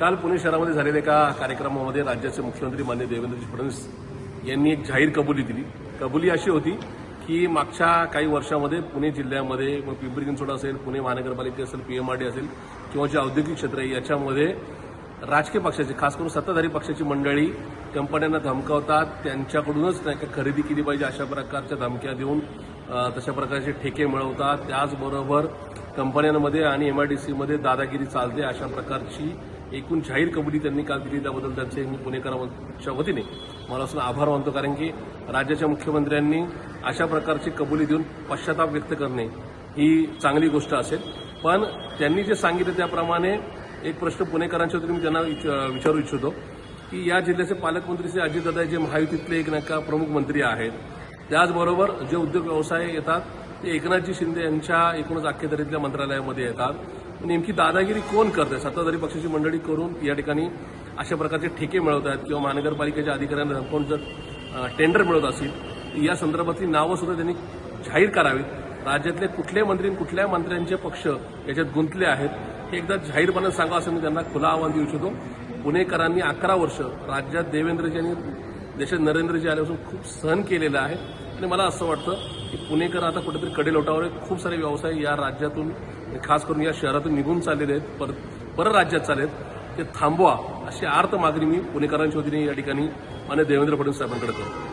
काल पुणे शहरामध्ये झालेल्या एका कार्यक्रमामध्ये राज्याचे मुख्यमंत्री माननीय देवेंद्रजी फडणवीस यांनी एक जाहीर कबुली दिली. कबुली अशी होती की मागच्या काही वर्षामध्ये पुणे जिल्ह्यामध्ये मग पिंपरी चिंचवड असेल, पुणे महानगरपालिका असेल, पीएमआरडी असेल किंवा जे औद्योगिक क्षेत्र आहे याच्यामध्ये राजकीय पक्षाची, खास करून सत्ताधारी पक्षाची मंडळी कंपन्यांना धमकावतात, त्यांच्याकडूनच नाही का खरेदी केली पाहिजे अशा प्रकारच्या धमक्या देऊन तशा प्रकारचे ठेके मिळवतात. त्याचबरोबर कंपन्यांमध्ये आणि एमआयडीसीमध्ये दादागिरी चालते अशा प्रकारची एकूण जाहीर कबुली त्यांनी काल दिली. त्याबद्दल त्यांचे मी पुणेकरांच्या वतीने मनापासून आभार मानतो, कारण की राज्याच्या मुख्यमंत्र्यांनी अशा प्रकारची कबुली देऊन पश्चाताप व्यक्त करणे ही चांगली गोष्ट असेल. पण त्यांनी जे सांगितलं त्याप्रमाणे एक प्रश्न पुणेकरांच्या वतीने मी त्यांना विचारू इच्छितो की या जिल्ह्याचे पालकमंत्री श्री अजितदादा जे महायुतीतले एक नका प्रमुख मंत्री आहेत, त्याचबरोबर जे उद्योग व्यवसाय येतात ते एकनाथजी शिंदे यांच्या एकूणच अखत्यारीतल्या मंत्रालयामध्ये येतात. नेमकी दादागिरी कोण करते? सत्ताधारी पक्षाची मंडळी करून या ठिकाणी अशा प्रकारचे ठेके मिळवत आहेत किंवा महानगरपालिकेच्या अधिकाऱ्यांना धमकावून जर टेंडर मिळवत असतील या संदर्भातली नावं सुद्धा त्यांनी जाहीर करावीत. राज्यातले कुठले मंत्री कुठल्या मंत्र्यांचे पक्ष याच्यात गुंतले आहेत हे एकदा जाहीरपणे सांगा असं मी त्यांना खुलं आव्हान देऊ इच्छितो. पुणेकरांनी 11 वर्ष राज्यात देवेंद्रजी आणि देशात नरेंद्रजी आल्यापासून खूप सहन केलेलं आहे आणि मला असं वाटतं की पुणेकर आता कुठेतरी कडेलोटावर खूप सारे व्यवसाय या राज्यातून खास करून या शहरातून निघून चाललेले आहेत, परराज्यात चालले आहेत, ते थांबवा अशी आर्त मागणी मी पुणेकरांच्या वतीने या ठिकाणी माननीय देवेंद्र फडणवीस साहेबांकडे करतो.